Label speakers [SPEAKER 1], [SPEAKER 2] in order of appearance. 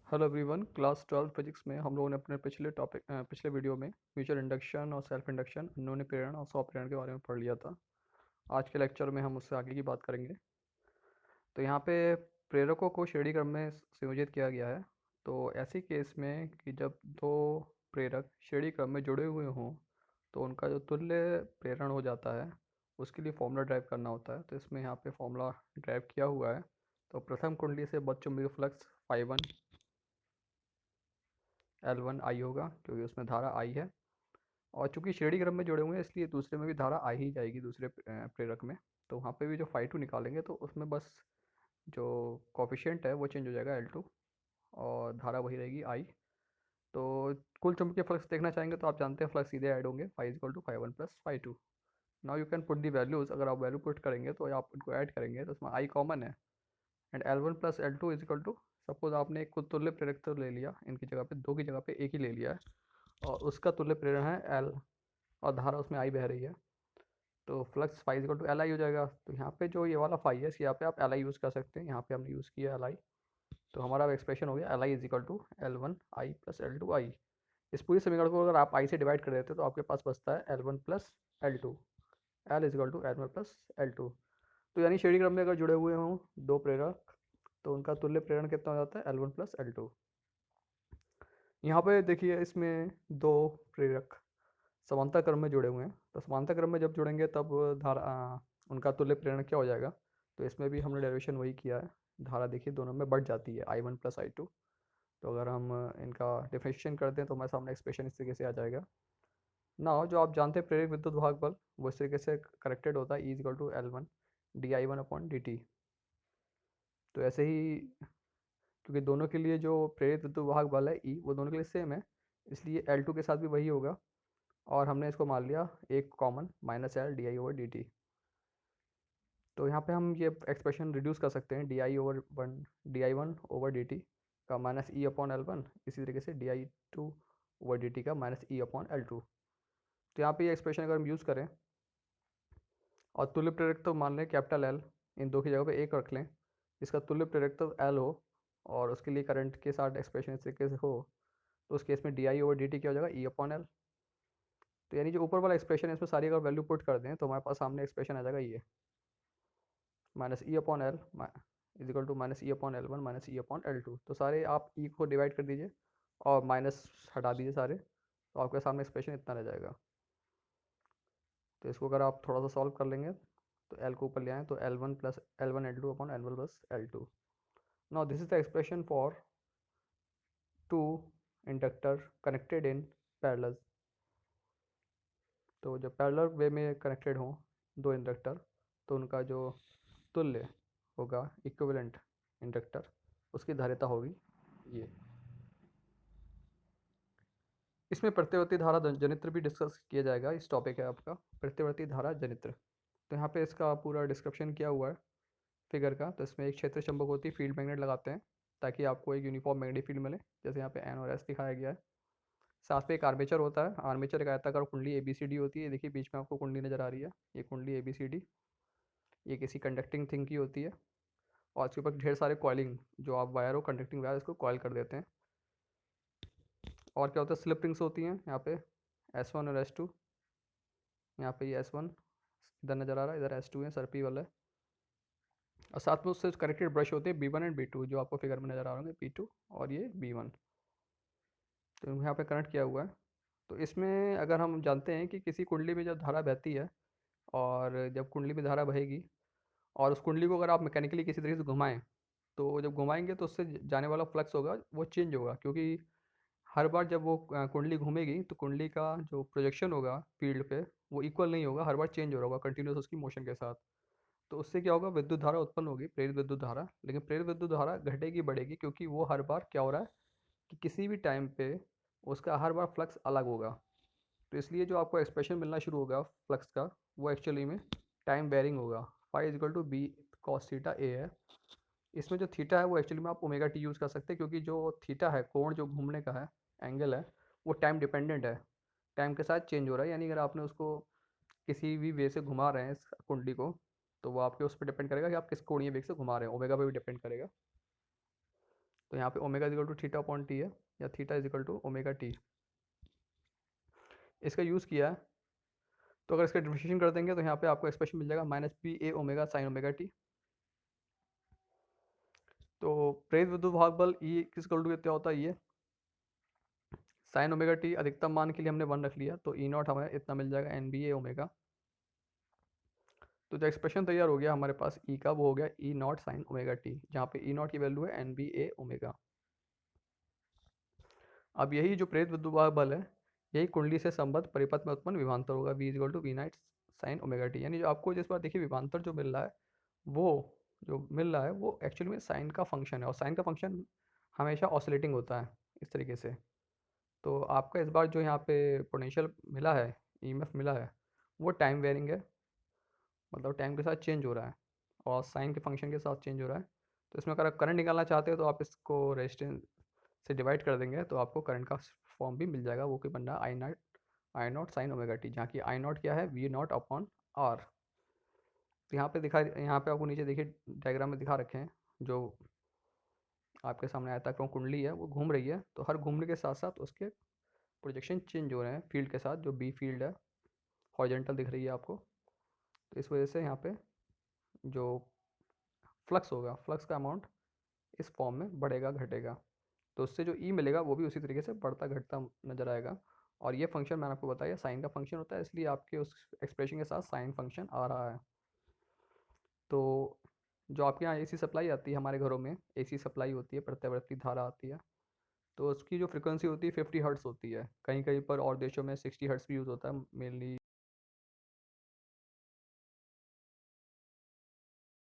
[SPEAKER 1] Hello everyone, class 12 physics में हम लोगों ने अपने पिछले वीडियो में म्यूचुअल इंडक्शन और सेल्फ इंडक्शन, अन्योन्य प्रेरण और स्व प्रेरण के बारे में पढ़ लिया था। आज के लेक्चर में हम उससे आगे की बात करेंगे। तो यहाँ पे प्रेरकों को श्रेणी क्रम में संयोजित किया गया है। तो ऐसी केस में कि जब दो प्रेरक श्रेणी क्रम में जुड़े हुए हों तो उनका जो तुल्य प्रेरण हो जाता है उसके लिए फॉर्मूला ड्राइव करना होता है। तो इसमें यहाँ पे फॉर्मूला ड्राइव किया हुआ है। तो प्रथम कुंडली से बद्ध चुंबकीय फ्लक्स φ1 L1 I होगा क्योंकि उसमें धारा I है। और चूंकि श्रेणी क्रम में जुड़े हुए हैं इसलिए दूसरे में भी धारा I ही जाएगी दूसरे प्रेरक में। तो वहाँ पे भी जो φ2 निकालेंगे तो उसमें बस जो कॉफिशिएंट है वो चेंज हो जाएगा L2 और धारा वही रहेगी I। तो कुल चुंबकीय फ्लक्स देखना चाहेंगे तो आप जानते हैं फ्लक्स सीधे ऐड होंगे φ=φ1 + φ2। Now you can put the values. अगर आप वैल्यू पुट करेंगे तो आप इनको ऐड करेंगे तो उसमें I कॉमन है एंड L1 + L2 सपोज आपने एक खुद तुल्य प्रेरक तो ले लिया, इनकी जगह पे दो की जगह पे एक ही ले लिया है और उसका तुल्य प्रेरण है L और धारा उसमें I बह रही है। तो फ्लक्स φ=Li हो जाएगा। तो यहाँ पे जो ये वाला फाई है यहाँ पे आप Li यूज़ कर सकते हैं। यहाँ पे हमने यूज़ किया Li। तो हमारा एक्सप्रेशन हो गया Li = L1I + L2I। इस पूरी समीकरण को अगर आप I से डिवाइड कर देते तो आपके पास बचता है L1 + L2, L = L1 + L2। तो यानी श्रेणी क्रम में अगर जुड़े हुए हों दो प्रेरक तो उनका तुल्य प्रेरण कितना हो जाता है L1 + L2। यहाँ पे देखिए इसमें दो प्रेरक समांतर क्रम में जुड़े हुए हैं। तो समांतर क्रम में जब जुड़ेंगे तब उनका तुल्य प्रेरण क्या हो जाएगा। तो इसमें भी हमने डेरिवेशन वही किया है। धारा देखिए दोनों में बढ़ जाती है I1 + I2। तो अगर हम इनका डिफरेंशिएशन करते हैं तो हमारे सामने एक्सप्रेशन इस तरीके से आ जाएगा। ना जो आप जानते हैं प्रेरक विद्युत वाहक बल वो इस तरीके से करेक्टेड होता है E = L1 dI1/dt। तो ऐसे ही क्योंकि दोनों के लिए जो प्रेरित विद्युत वाहक बल है E वो दोनों के लिए सेम है इसलिए L2 के साथ भी वही होगा। और हमने इसको मान लिया एक कॉमन -L dI/dt। तो यहाँ पे हम ये एक्सप्रेशन रिड्यूस कर सकते हैं di1/dt का -E/L1, इसी तरीके से di2/dt का -E/L2। तो यहाँ पे ये एक्सप्रेशन अगर हम यूज़ करें और तुल्य प्रेरक तो मान लें कैपिटल L, इन दो की जगह पे एक रख लें, इसका तुल्य प्रेरक तो L हो और उसके लिए करंट के साथ एक्सप्रेशन इस तरीके से हो तो उस केस में di/dt क्या हो जाएगा E/L। तो यानी जो ऊपर वाला एक्सप्रेशन है इसमें सारी अगर वैल्यू पुट कर दें तो हमारे पास सामने एक्सप्रेशन आ जाएगा ये -E/L -E/L1 -E/L2। तो सारे आप E को डिवाइड कर दीजिए और माइनस हटा दीजिए सारे तो आपके सामने एक्सप्रेशन इतना रह जाएगा। तो इसको अगर आप थोड़ा सा सॉल्व कर लेंगे तो L को ऊपर ले आएँ तो L1 + L1L2/L1 + L2। Now this is the expression for two inductor connected in parallel. तो जब पैरेलल वे में कनेक्टेड हों दो इंडक्टर तो उनका जो तुल्य होगा इक्विवेलेंट इंडक्टर उसकी धारिता होगी ये। इसमें प्रतिवर्ती धारा जनित्र भी डिस्कस किया जाएगा। इस टॉपिक है आपका प्रतिवर्ती धारा जनित्र। तो यहाँ पे इसका पूरा डिस्क्रिप्शन किया हुआ है फिगर का। तो इसमें एक क्षेत्र चंबक होती है, फील्ड मैग्नेट लगाते हैं ताकि आपको एक यूनिफॉर्म मैग्नेटिक फील्ड मिले, जैसे यहाँ पे N और S दिखाया गया है। साथ में एक आर्मेचर होता है। आर्मेचर एक आयताकार कुंडली ABCD होती है। देखिए बीच में आपको कुंडली नज़र आ रही है, ये कुंडली ABCD ये किसी कंडक्टिंग थिंग की होती है और इसके ऊपर ढेर सारे कॉइलिंग जो आप वायर हो कंडक्टिंग वायर इसको कॉइल कर देते हैं। और क्या होता है स्लिप रिंग्स होती हैं यहाँ पे S1 और S2। यहाँ पे ये S1 इधर नज़र आ रहा है, इधर S2 है, सर्पी वाला है। और साथ में उससे कनेक्टेड ब्रश होते हैं B1 एंड B2 जो आपको फिगर में नज़र आ रहे होंगे B2 और ये B1। तो यहाँ पे कनेक्ट किया हुआ है। तो इसमें अगर हम जानते हैं कि किसी कुंडली में जब धारा बहती है और जब कुंडली में धारा बहेगी और उस कुंडली को अगर आप मैकेनिकली किसी तरीके से घुमाएं तो जब घुमाएंगे तो उससे जाने वाला फ्लक्स होगा वो चेंज होगा, क्योंकि हर बार जब वो कुंडली घूमेगी तो कुंडली का जो प्रोजेक्शन होगा फील्ड पे वो इक्वल नहीं होगा, हर बार चेंज हो रहा होगा कंटिन्यूस उसकी मोशन के साथ। तो उससे क्या होगा विद्युत धारा उत्पन्न होगी, प्रेरित विद्युत धारा। लेकिन प्रेरित विद्युत धारा घटेगी बढ़ेगी क्योंकि वो हर बार क्या हो रहा है कि किसी भी टाइम पे उसका हर बार फ्लक्स अलग होगा। तो इसलिए जो आपको एक्सप्रेशन मिलना शुरू होगा फ्लक्स का वो एक्चुअली में टाइम वेरिंग होगा। φ=B cos थीटा A है। इसमें जो थीटा है वो एक्चुअली में आप ओमेगा टी यूज़ कर सकते हैं क्योंकि जो थीटा है कोण जो घूमने का है एंगल है वो टाइम डिपेंडेंट है, टाइम के साथ चेंज हो रहा है। यानी अगर आपने उसको किसी भी वे से घुमा रहे हैं इस कुंडली को तो वो आपके उस पर डिपेंड करेगा कि आप किस कोणीय वेग से घुमा रहे हैं, ओमेगा पे भी डिपेंड करेगा। तो यहाँ पे omega equal to theta upon t है, या theta equal to omega t. इसका यूज़ किया है, तो अगर इसका डिफरेंशिएशन कर देंगे तो यहाँ पे आपको एक्सप्रेशन मिल जाएगा माइनस बी ए ओमेगा साइन ओमेगा टी। तो प्रेरित विद्युत भाग बल ई किस इक्वल टू कितना होता है, ये साइन ओमेगा टी अधिकतम मान के लिए हमने 1 रख लिया, तो ई नॉट हमें इतना मिल जाएगा एन बी ए ओमेगा। तो जो एक्सप्रेशन तैयार हो गया हमारे पास ई का, वो हो गया ई नॉट साइन ओमेगा टी, जहाँ पे ई नॉट की वैल्यू है एन बी ए ओमेगा। अब यही जो प्रेरित विद्युत भाग बल है, यही कुंडली से संबद्ध परिपथ में उत्पन्न विभवांतर होगा, v equal to v naught sine omega t. यानी जो आपको जिस बार देखिए विभवांतर जो मिल रहा है, वो जो मिल रहा है वो एक्चुअली में साइन का फंक्शन है, और साइन का फंक्शन हमेशा ऑसिलेटिंग होता है इस तरीके से। तो आपका इस बार जो यहाँ पे पोटेंशियल मिला है, ईएमएफ मिला है, वो टाइम वेरिंग है, मतलब टाइम के साथ चेंज हो रहा है और साइन के फंक्शन के साथ चेंज हो रहा है। तो इसमें अगर आप करंट निकालना चाहते हो तो आप इसको रेजिस्टेंस से डिवाइड कर देंगे तो आपको करंट का फॉर्म भी मिल जाएगा, वो कि बनना आई नॉट साइन ओमेगा टी, जहाँ की आई नॉट क्या है, वी नॉट अपॉन आर। तो यहाँ पे आपको नीचे देखिए डायग्राम में दिखा रखे हैं, जो आपके सामने आयताकार कुंडली है वो घूम रही है, तो हर घूमने के साथ साथ उसके प्रोजेक्शन चेंज हो रहे हैं फील्ड के साथ। जो बी फील्ड है हॉरिजॉन्टल दिख रही है आपको, तो इस वजह से यहाँ पे जो फ्लक्स होगा, फ्लक्स का अमाउंट इस फॉर्म में बढ़ेगा घटेगा, तो उससे जो ई मिलेगा वो भी उसी तरीके से बढ़ता घटता नजर आएगा। और ये फंक्शन मैंने आपको बताया साइन का फंक्शन होता है, इसलिए आपके उस एक्सप्रेशन के साथ साइन फंक्शन आ रहा है। तो जो आपके यहाँ एसी सप्लाई आती है, हमारे घरों में एसी सप्लाई होती है, प्रत्यावर्ती धारा आती है, तो उसकी जो फ्रिक्वेंसी होती है 50 हर्ट्स होती है, कहीं कहीं पर और देशों में 60 हर्ट्स भी यूज़ होता है, मेनली